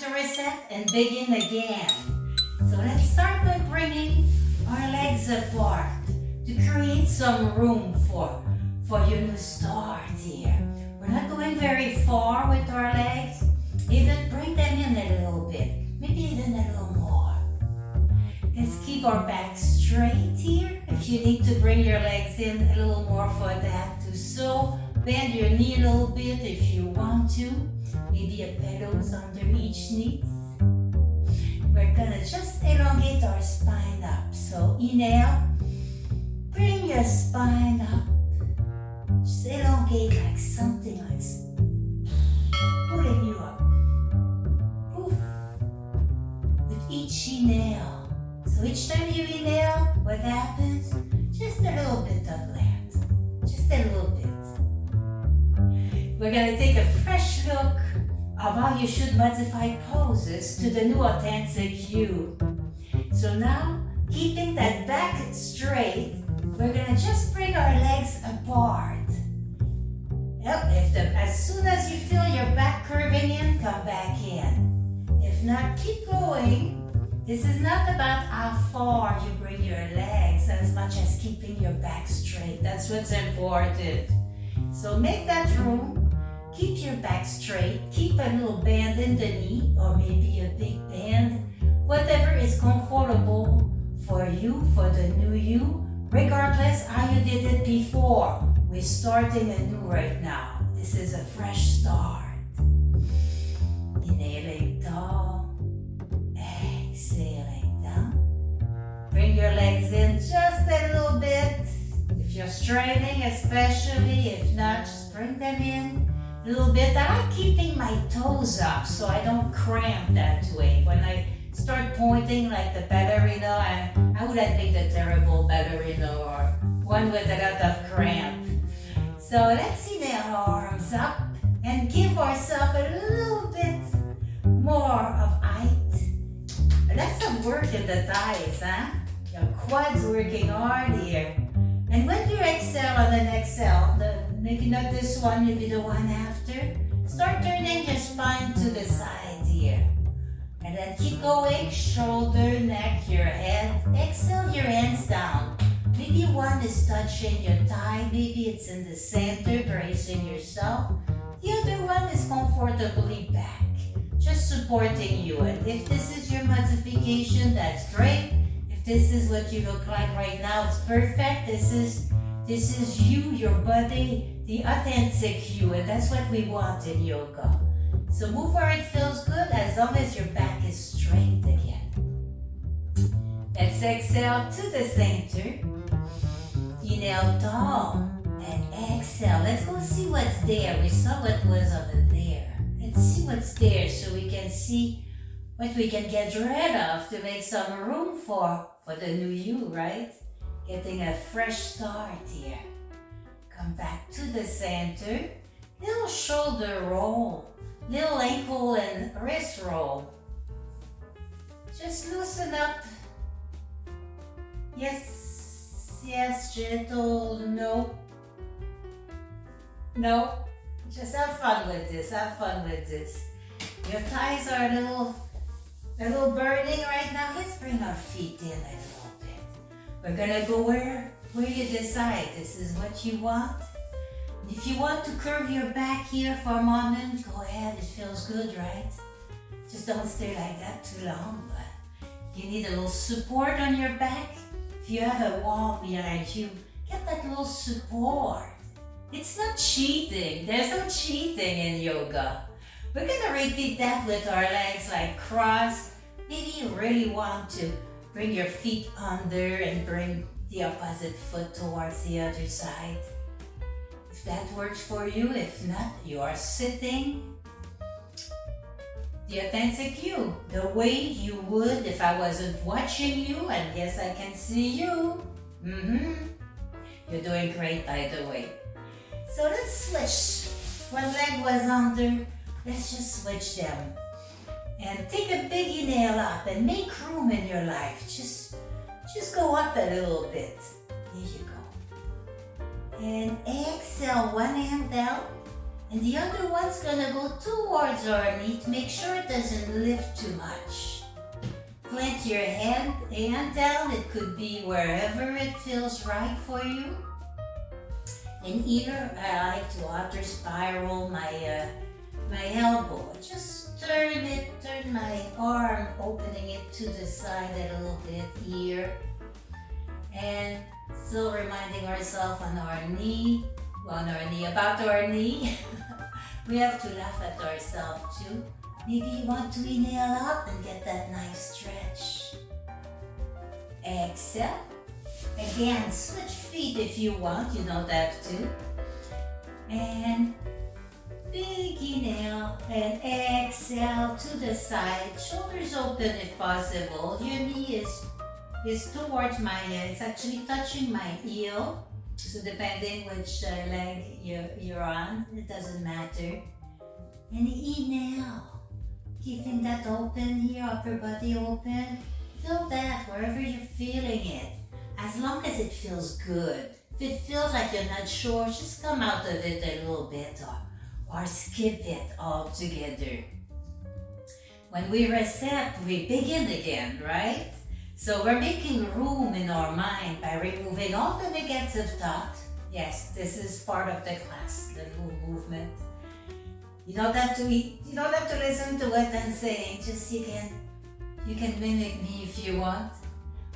to reset and begin again. So let's start by bringing our legs apart to create some room for your new start here. We're not going very far with our legs. Even bring them in a little bit, maybe even a little more. Let's keep our back straight here. If you need to bring your legs in a little more for that too. So bend your knee a little bit if you want to. Maybe a pillows under each knee. We're gonna just elongate our spine up. So inhale, bring your spine up. Just elongate like something like pulling you up. Poof. With each inhale. So each time you inhale, what happens? Just a little bit of land. Just a little bit. We're gonna take a fresh look of how you should modify poses to the new authentic you. So now, keeping that back straight, we're gonna just bring our legs apart. Yep, as soon as you feel your back curving in, come back in. If not, keep going. This is not about how far you bring your legs as much as keeping your back straight. That's what's important. So make that room. Keep your back straight. Keep a little bend in the knee or maybe a big bend. Whatever is comfortable for you, for the new you, regardless how you did it before. We're starting anew right now. This is a fresh start. Inhaling tall, exhaling down. Bring your legs in just a little bit. If you're straining especially, if not, just bring them in a little bit. I like keeping my toes up so I don't cramp that way. When I start pointing like the ballerina, I would have been a terrible ballerina or one with a lot of cramp. So let's inhale our arms up and give ourselves a little bit more of height. Lots of work in the thighs, huh? Your quads working hard here. And when you exhale on an exhale, maybe not this one, maybe the one after, start turning your spine to the side here. And then keep going, shoulder, neck, your head. Exhale your hands down. Maybe one is touching your thigh, maybe it's in the center, bracing yourself. The other one is comfortably back, just supporting you. And if this is your modification, that's great. If this is what you look like right now, it's perfect. This is you, your body, the authentic you, and that's what we want in yoga. So move where it feels good as long as your back is straight again. Let's exhale to the center. Inhale tall and exhale. Let's go see what's there. We saw what was over there. Let's see what's there so we can see what we can get rid of to make some room for the new you, right? Getting a fresh start here. Come back to the center. Little shoulder roll. Little ankle and wrist roll. Just loosen up. Yes, gentle, no. Just have fun with this, Your thighs are a little burning right now. Let's bring our feet in a little bit. We're gonna go where you decide. This is what you want. If you want to curve your back here for a moment, go ahead, it feels good, right? Just don't stay like that too long, but you need a little support on your back. If you have a wall behind you, get that little support. It's not cheating. There's no cheating in yoga. We're gonna repeat that with our legs like crossed. Maybe you really want to bring your feet under and bring the opposite foot towards the other side. If that works for you, if not, you are sitting the authentic you, the way you would if I wasn't watching you, and yes, I can see you. You're doing great, by the way. So let's switch. One leg was under, let's just switch them. And take a big inhale up and make room in your life. Just go up a little bit. There you go. And exhale, one hand down. And the other one's gonna go towards our knee to make sure it doesn't lift too much. Plant your hand down. It could be wherever it feels right for you. And here I like to outer spiral my elbow. Just turn my arm, opening it to the side a little bit here. And still reminding ourselves about our knee. We have to laugh at ourselves too. Maybe you want to inhale up and get that nice stretch. Exhale. Again, switch feet if you want, you don't have to. And big inhale and exhale to the side. Shoulders open if possible. Your knee is towards it's actually touching my heel. So depending which leg you're on, it doesn't matter. And inhale. Keeping that open here, upper body open. Feel that wherever you're feeling it. As long as it feels good. If it feels like you're not sure, just come out of it a little bit or skip it altogether. When we reset, we begin again, right? So we're making room in our mind by removing all the negative thought. Yes, this is part of the class, the little movement. You don't have to listen to what I'm saying. Just you can mimic me if you want.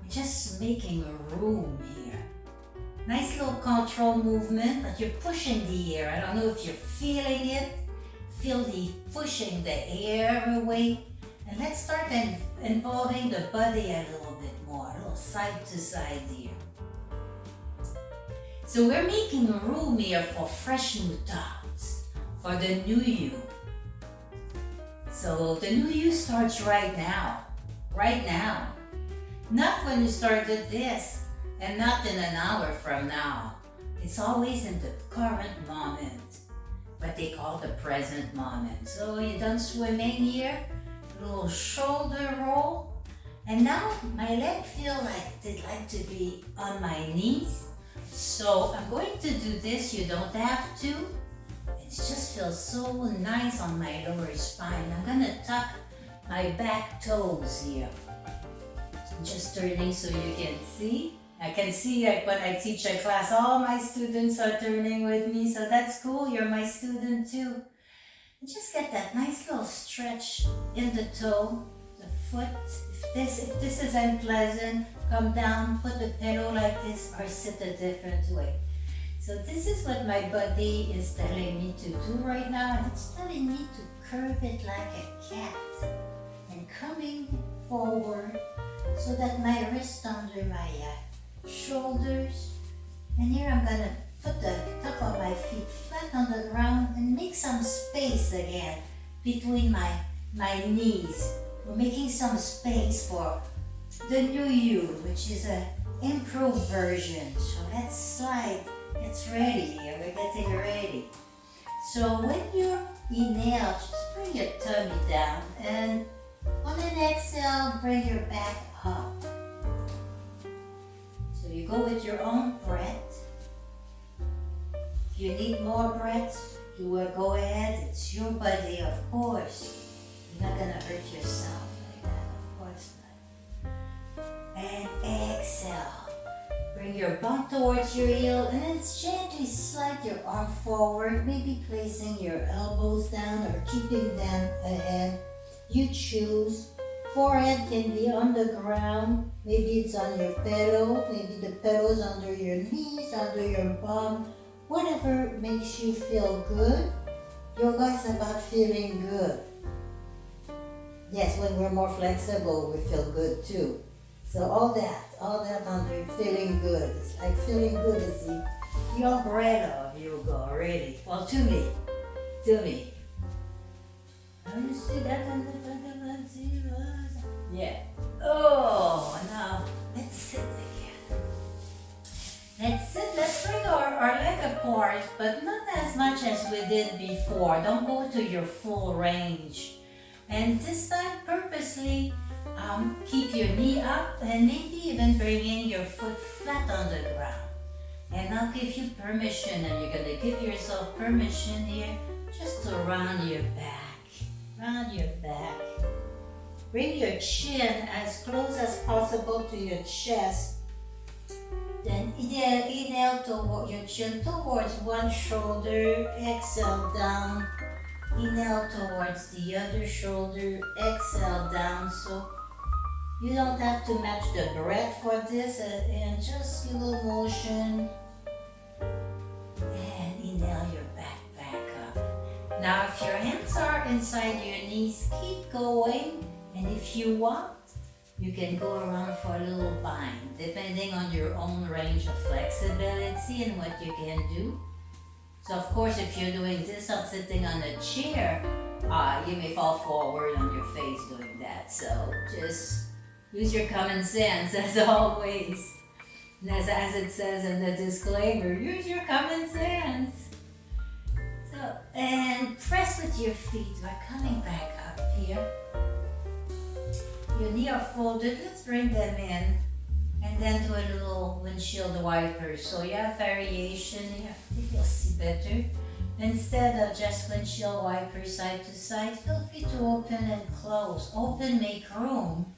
We're just making room here. Nice little control movement, but you're pushing the air. I don't know if you're feeling it. Feel the pushing the air away. And let's start involving the body a little bit more, a little side to side here. So we're making room here for fresh new thoughts, for the new you. So the new you starts right now. Not when you started this, and not in an hour from now. It's always in the current moment, what they call the present moment. So you're done swimming here, little shoulder roll, and now my leg feel like they'd like to be on my knees. So I'm going to do this. You don't have to. It just feels so nice on my lower spine. I'm gonna tuck my back toes here. Just turning so you can see. I can see like when I teach a class, all my students are turning with me, so that's cool. You're my student too. And just get that nice little stretch in the toe, the foot. If this is unpleasant, come down, put the pillow like this, or sit a different way. So this is what my body is telling me to do right now, and it's telling me to curve it like a cat and coming forward so that my wrist under my shoulders, and here I'm gonna put the top of my feet flat on the ground and make some space again between my knees. We're making some space for the new you, which is an improved version. So let's slide. It's ready here. We're getting ready. So when you inhale, just bring your tummy down, and on an exhale, bring your back up. So you go with your own breath. If you need more breath, you will go ahead. It's your body, of course. You're not gonna hurt yourself like that, of course not. And exhale. Bring your bum towards your heel, and then gently slide your arm forward, maybe placing your elbows down or keeping them ahead. You choose. Forehead can be on the ground. Maybe it's on your pillow. Maybe the pillow's under your knees, under your bum. Whatever makes you feel good. Yoga is about feeling good. Yes, when we're more flexible, we feel good too. So all that under feeling good. It's like feeling good is the umbrella of yoga, really. Well, to me. Can you see that on the front of my zeros? Yeah. Oh, now let's sit again. Let's sit. Let's bring our leg apart, but not as much as we did before. Don't go to your full range. And this time, purposely, keep your knee up and maybe even bringing your foot flat on the ground. And I'll give you permission, and you're gonna give yourself permission here just to round your back. Round your back. Bring your chin as close as possible to your chest. Then inhale toward your chin towards one shoulder. Exhale down. Inhale towards the other shoulder. Exhale down. So you don't have to match the breath for this, and just little motion. And inhale your back up. Now if your hands are inside your knees, keep going. And if you want, you can go around for a little bind, depending on your own range of flexibility and what you can do. So of course, if you're doing this or sitting on a chair, you may fall forward on your face doing that. So just use your common sense as always. And as it says in the disclaimer, use your common sense. So, and press with your feet. We're coming back up here. Your knees are folded. Let's bring them in. And then do a little windshield wipers. So you have variation here. I think you'll see better. Instead of just windshield wipers side to side, feel free to open and close. Open, make room.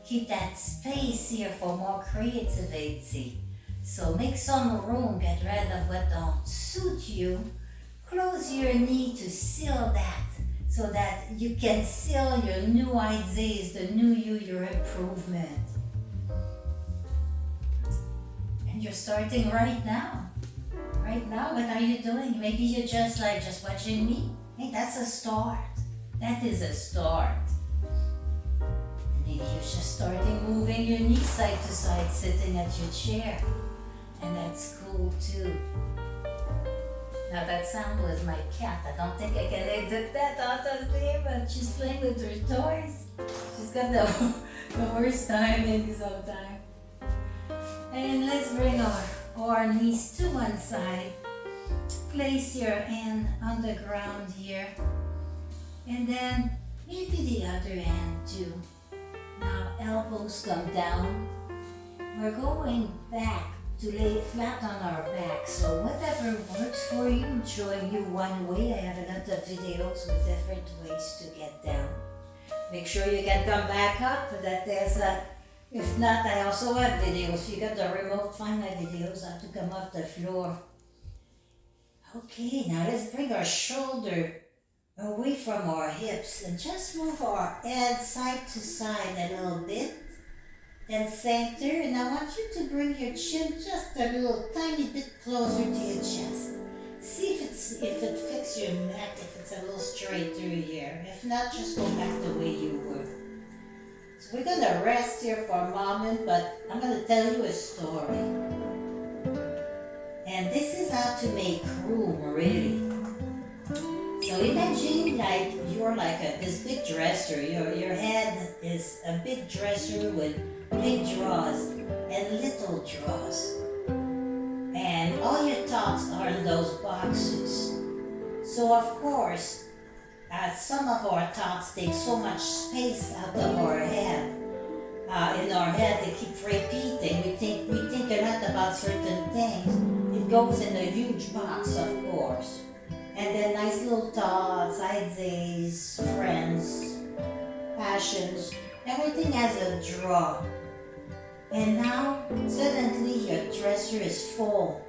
Keep that space here for more creativity. So make some room, get rid of what don't suit you. Close your knee to seal that, so that you can seal your new ideas, the new you, your improvement. And you're starting right now. Right now, what are you doing? Maybe you're just watching me. Hey, that's a start. That is a start. Maybe you're just starting moving your knees side to side, sitting at your chair. And that's cool too. Now that sound was my cat. I don't think I can exit that out of there, but she's playing with her toys. She's got the worst timing sometimes. And let's bring our knees to one side. Place your hand on the ground here. And then maybe the other hand too. Now elbows come down. We're going back to lay flat on our back. So whatever works for you, I'm showing you one way. I have a lot of videos with different ways to get down. Make sure you can come back up. That there's a, if not, I also have videos. You got the remote, find my videos how to come off the floor. Okay, now let's bring our shoulder away from our hips and just move our head side to side a little bit. Then center, and I want you to bring your chin just a little tiny bit closer to your chest. See if it fits your neck, if it's a little straighter here. If not, just go back the way you were. So we're gonna rest here for a moment, but I'm gonna tell you a story. And this is how to make room, really. So imagine like you're like this big dresser. Your head is a big dresser with big drawers and little drawers. And all your thoughts are in those boxes. So of course, some of our thoughts take so much space out of our head. In our head, they keep repeating. We think a lot about certain things. It goes in a huge box, of course. And then nice little thoughts, ideas, friends, passions, everything has a drawer. And now, suddenly your dresser is full.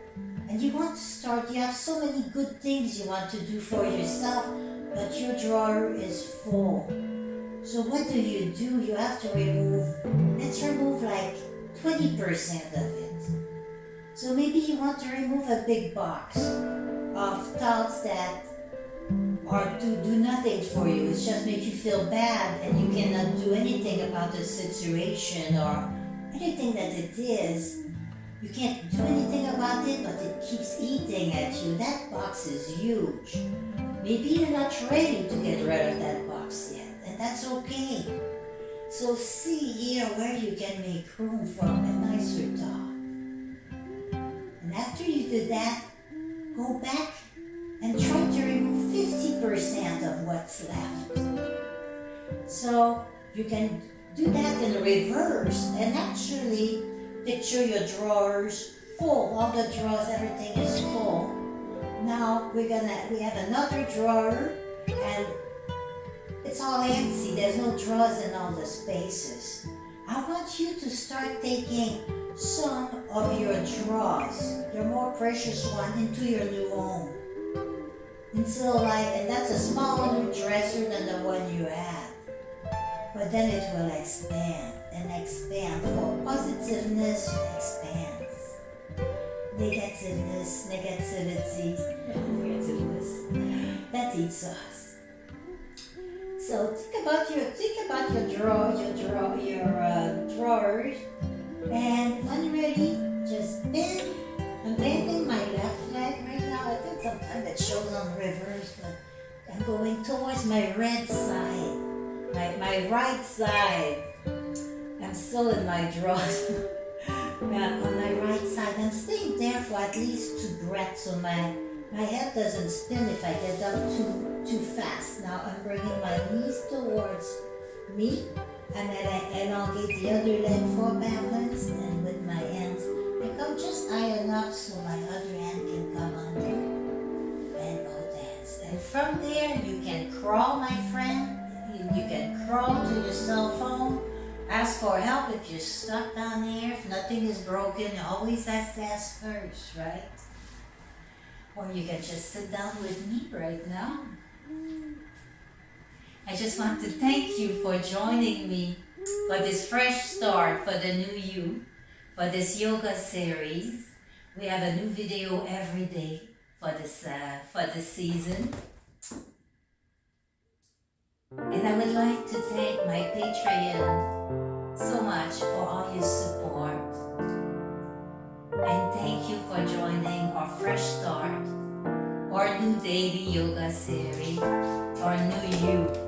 And you want to start, you have so many good things you want to do for yourself, but your drawer is full. So what do? You have to let's remove like 20% of it. So maybe you want to remove a big box of thoughts that do nothing for you. It just makes you feel bad and you cannot do anything about the situation or anything that it is. You can't do anything about it, but it keeps eating at you. That box is huge. Maybe you're not ready to get rid of that box yet, and that's okay. So see here where you can make room for a nicer thought. And after you do that, go back and try to remove 50% of what's left. So you can do that in reverse and actually picture your drawers full. All the drawers, everything is full. Now we have another drawer, and it's all empty. There's no drawers in all the spaces. I want you to start taking some of your drawers, your more precious one, into your new home. And that's a smaller dresser than the one you have. But then it will expand and expand. For positiveness expands. Negativeness, that eats us. So think about your drawers, and when you're ready, just bend. I'm bending my left leg right now. I think sometimes it shows on rivers, but I'm going towards my red side, my right side. I'm still in my drawers. On my right side, I'm staying there for at least 2 breaths, so my head doesn't spin if I get up too fast. Now I'm bringing my knees towards me, and then I elongate the other leg for balance, and with my hands, I come just high enough so my other hand can come under and go dance. And from there, you can crawl, my friend. You can crawl to your cell phone. Ask for help if you're stuck down there. If nothing is broken, always assess first, right? Or you can just sit down with me right now. I just want to thank you for joining me for this fresh start for the new you, for this yoga series. We have a new video every day for this season. And I would like to thank my Patreon so much for all your support. And thank you for joining our fresh start, our new daily yoga series, our new you.